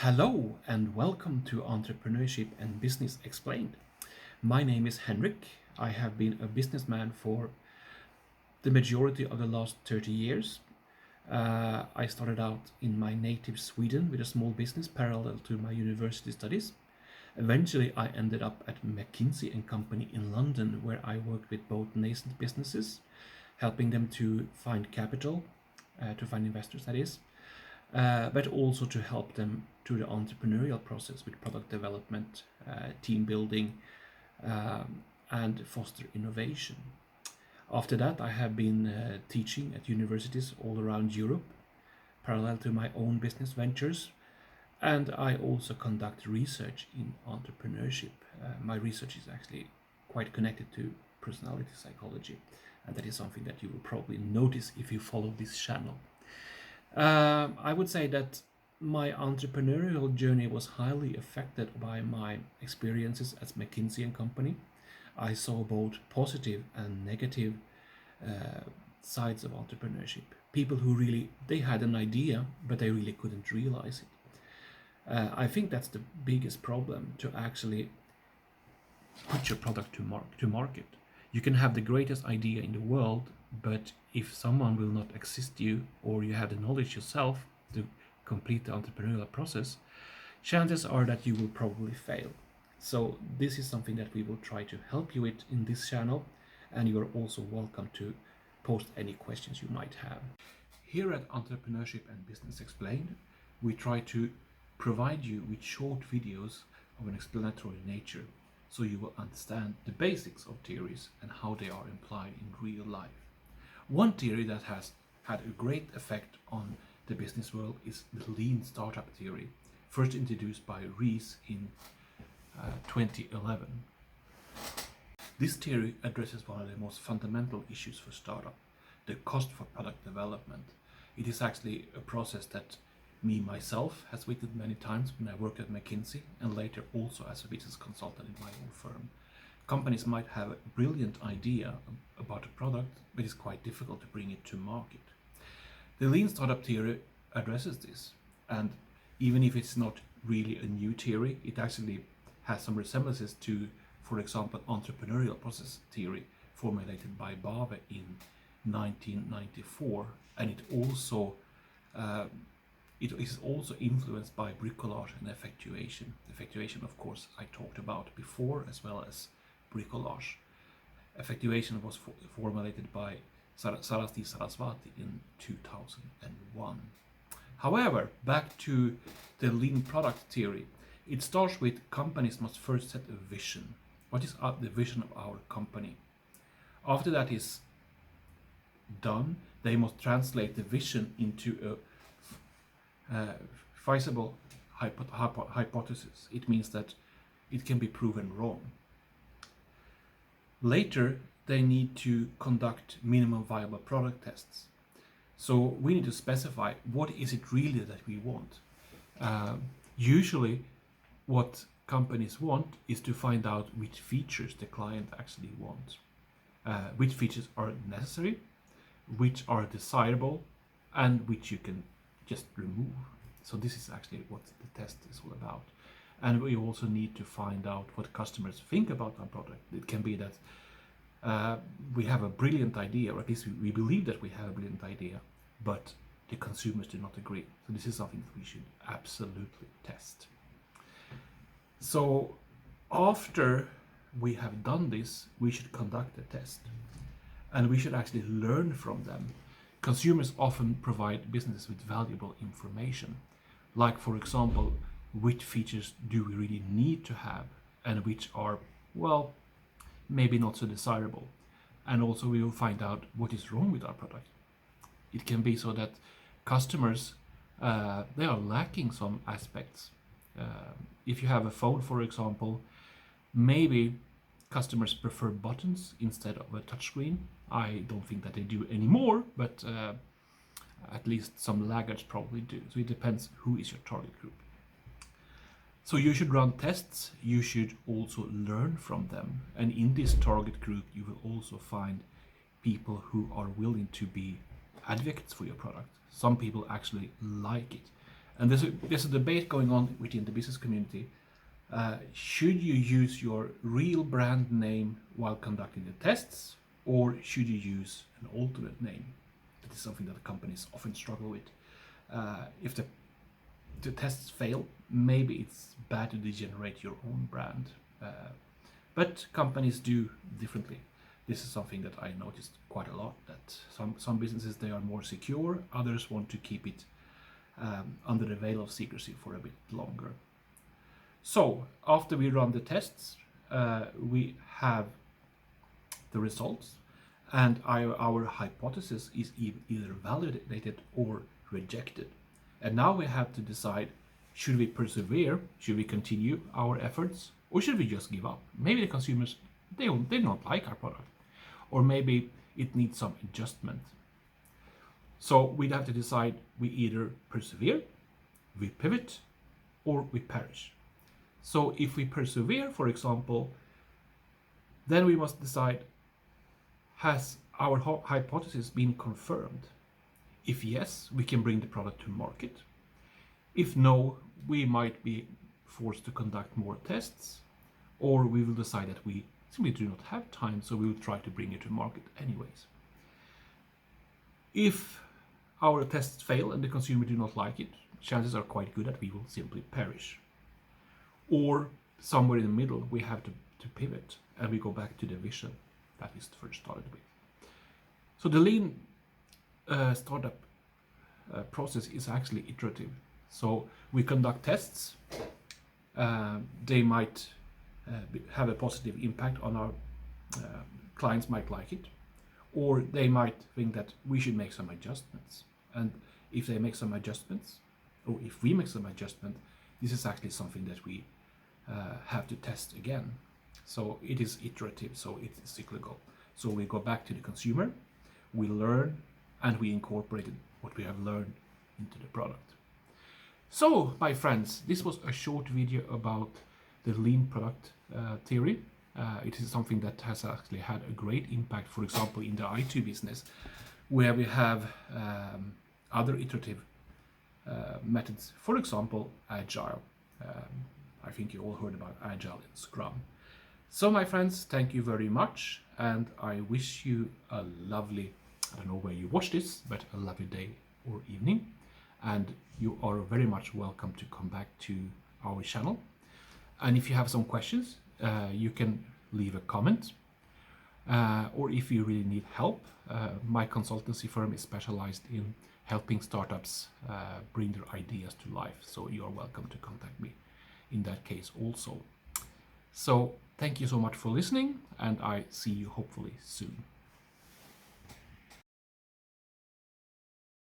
Hello and welcome to Entrepreneurship and Business Explained. My name is Henrik. I have been a businessman for the majority of the last 30 years. I started out in my native Sweden with a small business parallel to my university studies. Eventually, I ended up at McKinsey and Company in London, where I worked with both nascent businesses, helping them to find capital, to find investors, that is, but also to help them through the entrepreneurial process with product development, team building, and foster innovation. After that, I have been teaching at universities all around Europe, parallel to my own business ventures, and I also conduct research in entrepreneurship. My research is actually quite connected to personality psychology, and that is something that you will probably notice if you follow this channel. I would say that my entrepreneurial journey was highly affected by my experiences at McKinsey and Company. I saw both positive and negative sides of entrepreneurship. People who really they had an idea, but they really couldn't realize it. I think that's the biggest problem to actually put your product to market. You can have the greatest idea in the world, but if someone will not assist you or you have the knowledge yourself to complete the entrepreneurial process, chances are that you will probably fail. So this is something that we will try to help you with in this channel, and you are also welcome to post any questions you might have. Here at Entrepreneurship and Business Explained, we try to provide you with short videos of an explanatory nature so you will understand the basics of theories and how they are applied in real life. One theory that has had a great effect on the business world is the lean startup theory, first introduced by Ries in 2011. This theory addresses one of the most fundamental issues for startup, the cost for product development. It is actually a process that myself has witnessed many times when I worked at McKinsey and later also as a business consultant in my own firm. Companies might have a brilliant idea about a product, but it's quite difficult to bring it to market. The lean startup theory addresses this, and even if it's not really a new theory, it actually has some resemblances to, for example, entrepreneurial process theory formulated by Bave in 1994, and it is also influenced by bricolage and effectuation. Effectuation, of course, I talked about before, as well as bricolage. Effectuation was formulated by Saraswati in 2001. However, back to the lean product theory, it starts with companies must first set a vision. What is the vision of our company? After that is done, they must translate the vision into a feasible hypothesis. It means that it can be proven wrong. Later, they need to conduct minimum viable product tests. So we need to specify what is it really that we want. Usually, what companies want is to find out which features the client actually wants, which features are necessary, which are desirable, and which you can just remove. So this is actually what the test is all about. And we also need to find out what customers think about our product. It can be that we have a brilliant idea, or at least we believe that we have a brilliant idea, but the consumers do not agree. So this is something that we should absolutely test. So after we have done this, we should conduct a test, and we should actually learn from them. Consumers often provide businesses with valuable information, like, for example, which features do we really need to have and which are, well, maybe not so desirable. And also we will find out what is wrong with our product. It can be so that customers, they are lacking some aspects. If you have a phone, for example, maybe customers prefer buttons instead of a touchscreen. I don't think that they do anymore, but at least some laggards probably do. So it depends who is your target group. So you should run tests, you should also learn from them. And in this target group, you will also find people who are willing to be advocates for your product. Some people actually like it. And there's a debate going on within the business community. Should you use your real brand name while conducting the tests, or should you use an alternate name? That is something that companies often struggle with. If the tests fail, maybe it's bad to degenerate your own brand. But companies do differently. This is something that I noticed quite a lot, that some businesses, they are more secure, others want to keep it under the veil of secrecy for a bit longer. So after we run the tests, we have the results, and our hypothesis is either validated or rejected. And now we have to decide, should we persevere, should we continue our efforts, or should we just give up? Maybe the consumers, they don't like our product, or maybe it needs some adjustment. So we'd have to decide, we either persevere, we pivot, or we perish. So if we persevere, for example, then we must decide, has our hypothesis been confirmed? If yes, we can bring the product to market. If no, we might be forced to conduct more tests, or we will decide that we simply do not have time, so we will try to bring it to market anyways. If our tests fail and the consumer do not like it, chances are quite good that we will simply perish. Or somewhere in the middle, we have to pivot and we go back to the vision that we first started with. So the lean startup process is actually iterative. So we conduct tests. They might have a positive impact on our clients, might like it, or they might think that we should make some adjustments. And if they make some adjustments, or if we make some adjustment, this is actually something that we have to test again. So it is iterative, so it is cyclical. So we go back to the consumer, we learn, and we incorporate what we have learned into the product. So, my friends, this was a short video about the lean product theory. It is something that has actually had a great impact, for example, in the i2 business, where we have other iterative methods, for example, Agile. I think you all heard about Agile and Scrum. So, my friends, thank you very much, and I wish you a lovely, I don't know where you watch this, but a lovely day or evening. And you are very much welcome to come back to our channel. And if you have some questions, you can leave a comment. Or if you really need help, my consultancy firm is specialized in helping startups bring their ideas to life. So you are welcome to contact me in that case also. So thank you so much for listening, and I see you hopefully soon.